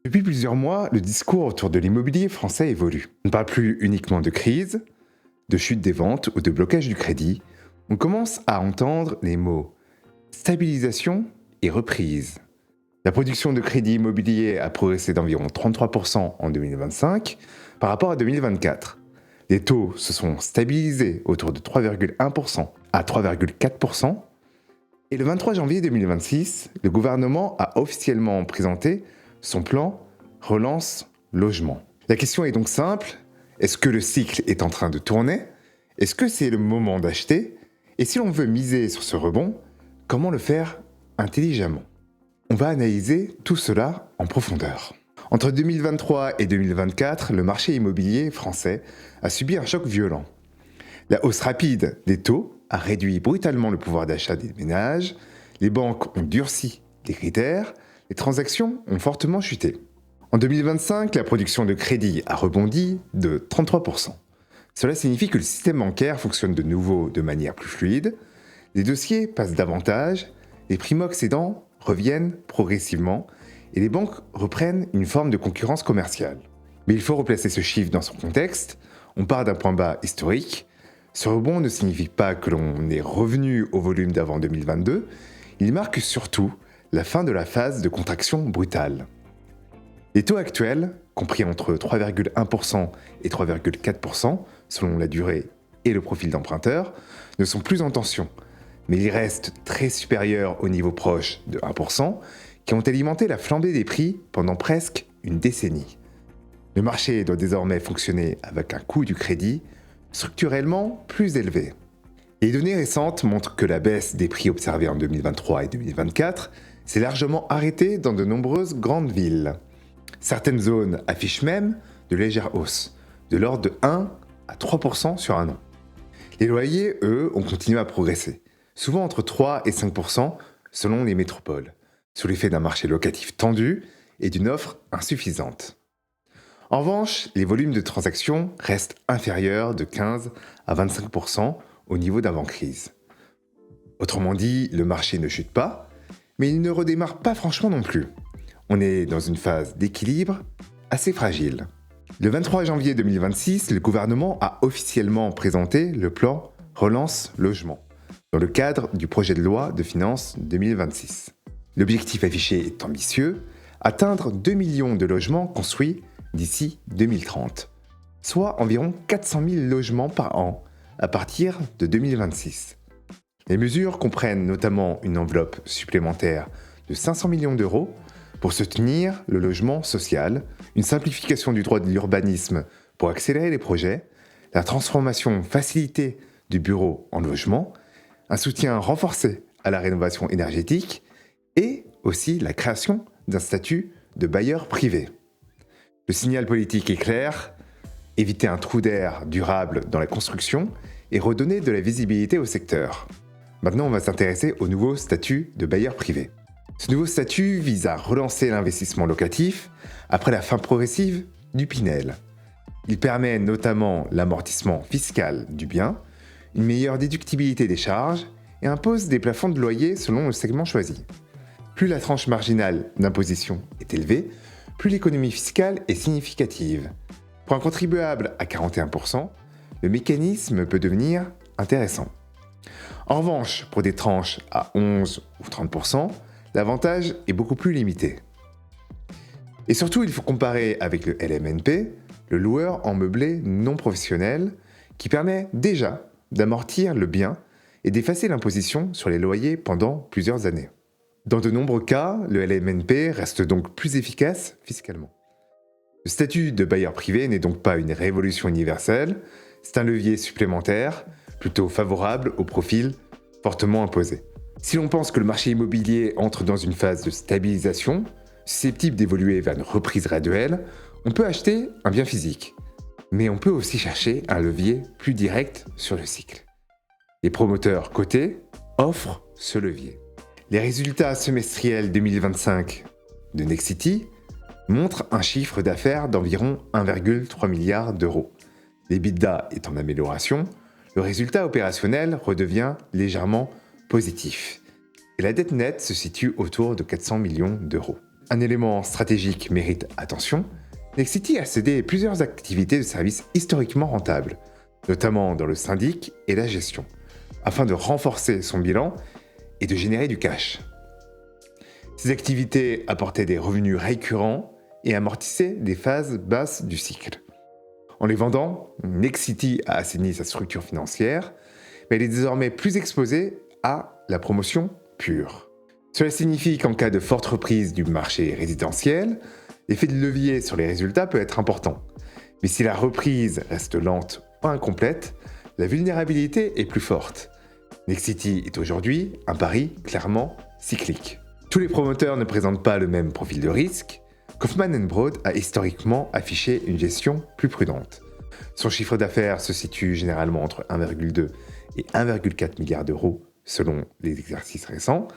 Depuis plusieurs mois, le discours autour de l'immobilier français évolue. On ne parle plus uniquement de crise, de chute des ventes ou de blocage du crédit. On commence à entendre les mots stabilisation et reprise. La production de crédit immobilier a progressé d'environ 33% en 2025 par rapport à 2024. Les taux se sont stabilisés autour de 3,1% à 3,4%. Et le 23 janvier 2026, le gouvernement a officiellement présenté son plan Relance Logement. La question est donc simple, est-ce que le cycle est en train de tourner? Est-ce que c'est le moment d'acheter? Et si l'on veut miser sur ce rebond, comment le faire intelligemment? On va analyser tout cela en profondeur. Entre 2023 et 2024, le marché immobilier français a subi un choc violent. La hausse rapide des taux a réduit brutalement le pouvoir d'achat des ménages, les banques ont durci les critères, les transactions ont fortement chuté. En 2025, la production de crédit a rebondi de 33%. Cela signifie que le système bancaire fonctionne de nouveau de manière plus fluide, les dossiers passent davantage, les primo-accédants reviennent progressivement et les banques reprennent une forme de concurrence commerciale. Mais il faut replacer ce chiffre dans son contexte, on part d'un point bas historique. Ce rebond ne signifie pas que l'on est revenu au volume d'avant 2022, il marque surtout la fin de la phase de contraction brutale. Les taux actuels, compris entre 3,1% et 3,4% selon la durée et le profil d'emprunteur, ne sont plus en tension, mais ils restent très supérieurs au niveau proche de 1%, qui ont alimenté la flambée des prix pendant presque une décennie. Le marché doit désormais fonctionner avec un coût du crédit structurellement plus élevé. Les données récentes montrent que la baisse des prix observés en 2023 et 2024 s'est largement arrêtée dans de nombreuses grandes villes. Certaines zones affichent même de légères hausses, de l'ordre de 1 à 3% sur un an. Les loyers, eux, ont continué à progresser, souvent entre 3 et 5% selon les métropoles, sous l'effet d'un marché locatif tendu et d'une offre insuffisante. En revanche, les volumes de transactions restent inférieurs de 15 à 25% au niveau d'avant-crise. Autrement dit, le marché ne chute pas, mais il ne redémarre pas franchement non plus. On est dans une phase d'équilibre assez fragile. Le 23 janvier 2026, le gouvernement a officiellement présenté le plan Relance Logement, dans le cadre du projet de loi de finances 2026. L'objectif affiché est ambitieux, atteindre 2 millions de logements construits d'ici 2030, soit environ 400 000 logements par an à partir de 2026. Les mesures comprennent notamment une enveloppe supplémentaire de 500 millions d'euros pour soutenir le logement social, une simplification du droit de l'urbanisme pour accélérer les projets, la transformation facilitée du bureau en logement, un soutien renforcé à la rénovation énergétique et aussi la création d'un statut de bailleur privé. Le signal politique est clair, éviter un trou d'air durable dans la construction et redonner de la visibilité au secteur. Maintenant, on va s'intéresser au nouveau statut de bailleur privé. Ce nouveau statut vise à relancer l'investissement locatif après la fin progressive du Pinel. Il permet notamment l'amortissement fiscal du bien, une meilleure déductibilité des charges et impose des plafonds de loyer selon le segment choisi. Plus la tranche marginale d'imposition est élevée, plus l'économie fiscale est significative. Pour un contribuable à 41%, le mécanisme peut devenir intéressant. En revanche, pour des tranches à 11 ou 30%, l'avantage est beaucoup plus limité. Et surtout, il faut comparer avec le LMNP, le loueur en meublé non professionnel, qui permet déjà d'amortir le bien et d'effacer l'imposition sur les loyers pendant plusieurs années. Dans de nombreux cas, le LMNP reste donc plus efficace fiscalement. Le statut de bailleur privé n'est donc pas une révolution universelle, c'est un levier supplémentaire, plutôt favorable aux profils fortement imposés. Si l'on pense que le marché immobilier entre dans une phase de stabilisation, susceptible d'évoluer vers une reprise graduelle, on peut acheter un bien physique. Mais on peut aussi chercher un levier plus direct sur le cycle. Les promoteurs cotés offrent ce levier. Les résultats semestriels 2025 de Nexity montrent un chiffre d'affaires d'environ 1,3 milliard d'euros. L'EBITDA est en amélioration, le résultat opérationnel redevient légèrement positif. Et la dette nette se situe autour de 400 millions d'euros. Un élément stratégique mérite attention. Nexity a cédé plusieurs activités de services historiquement rentables, notamment dans le syndic et la gestion, afin de renforcer son bilan et de générer du cash. Ces activités apportaient des revenus récurrents et amortissaient des phases basses du cycle. En les vendant, Nexity a assaini sa structure financière, mais elle est désormais plus exposée à la promotion pure. Cela signifie qu'en cas de forte reprise du marché résidentiel, l'effet de levier sur les résultats peut être important. Mais si la reprise reste lente ou incomplète, la vulnérabilité est plus forte. Nexity est aujourd'hui un pari clairement cyclique. Tous les promoteurs ne présentent pas le même profil de risque. Kaufman & Broad a historiquement affiché une gestion plus prudente. Son chiffre d'affaires se situe généralement entre 1,2 et 1,4 milliard d'euros selon les exercices récents,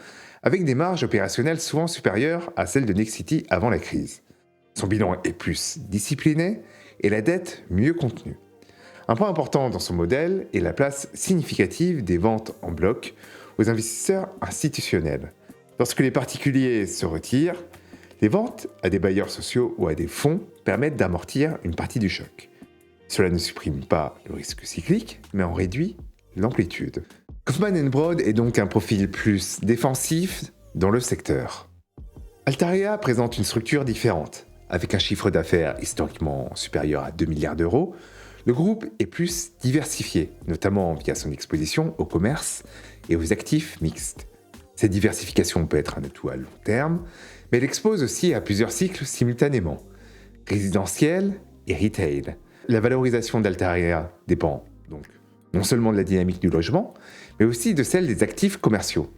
avec des marges opérationnelles souvent supérieures à celles de Nexity avant la crise. Son bilan est plus discipliné et la dette mieux contenue. Un point important dans son modèle est la place significative des ventes en bloc aux investisseurs institutionnels. Lorsque les particuliers se retirent, les ventes à des bailleurs sociaux ou à des fonds permettent d'amortir une partie du choc. Cela ne supprime pas le risque cyclique, mais en réduit l'amplitude. Kaufman & Broad est donc un profil plus défensif dans le secteur. Altaria présente une structure différente. Avec un chiffre d'affaires historiquement supérieur à 2 milliards d'euros, le groupe est plus diversifié, notamment via son exposition au commerce et aux actifs mixtes. Cette diversification peut être un atout à long terme, mais elle expose aussi à plusieurs cycles simultanément, résidentiel et retail. La valorisation d'Altaria dépend donc non seulement de la dynamique du logement, mais aussi de celle des actifs commerciaux.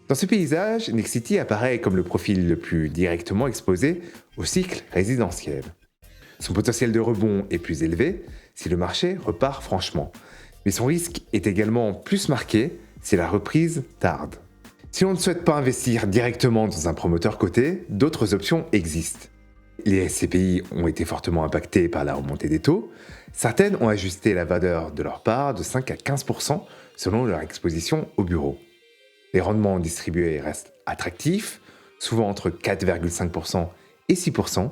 Dans ce paysage, Nexity apparaît comme le profil le plus directement exposé au cycle résidentiel. Son potentiel de rebond est plus élevé si le marché repart franchement, mais son risque est également plus marqué si la reprise tarde. Si l'on ne souhaite pas investir directement dans un promoteur coté, d'autres options existent. Les SCPI ont été fortement impactés par la remontée des taux. Certaines ont ajusté la valeur de leur part de 5 à 15% selon leur exposition au bureau. Les rendements distribués restent attractifs, souvent entre 4,5% et 6%.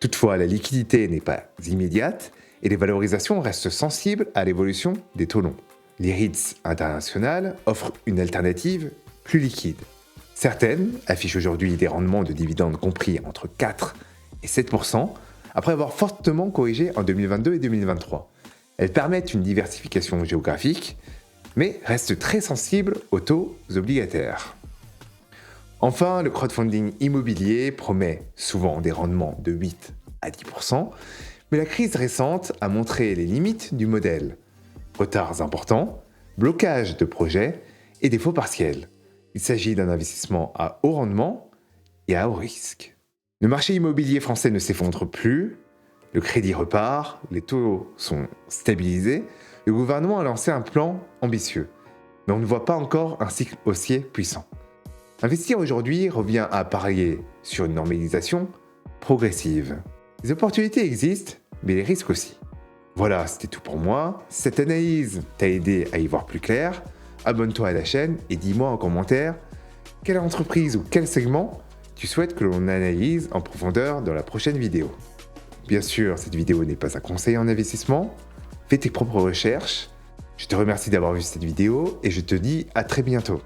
Toutefois, la liquidité n'est pas immédiate et les valorisations restent sensibles à l'évolution des taux longs. Les REITs internationales offrent une alternative plus liquide. Certaines affichent aujourd'hui des rendements de dividendes compris entre 4 et 7%, après avoir fortement corrigé en 2022 et 2023. Elles permettent une diversification géographique, mais restent très sensibles aux taux obligataires. Enfin, le crowdfunding immobilier promet souvent des rendements de 8 à 10%, mais la crise récente a montré les limites du modèle. Retards importants, blocage de projets et défauts partiels. Il s'agit d'un investissement à haut rendement et à haut risque. Le marché immobilier français ne s'effondre plus, le crédit repart, les taux sont stabilisés, le gouvernement a lancé un plan ambitieux, mais on ne voit pas encore un cycle haussier puissant. Investir aujourd'hui revient à parier sur une normalisation progressive. Les opportunités existent, mais les risques aussi. Voilà, c'était tout pour moi. Si cette analyse t'a aidé à y voir plus clair, abonne-toi à la chaîne et dis-moi en commentaire quelle entreprise ou quel segment tu souhaites que l'on analyse en profondeur dans la prochaine vidéo. Bien sûr, cette vidéo n'est pas un conseil en investissement. Fais tes propres recherches. Je te remercie d'avoir vu cette vidéo et je te dis à très bientôt.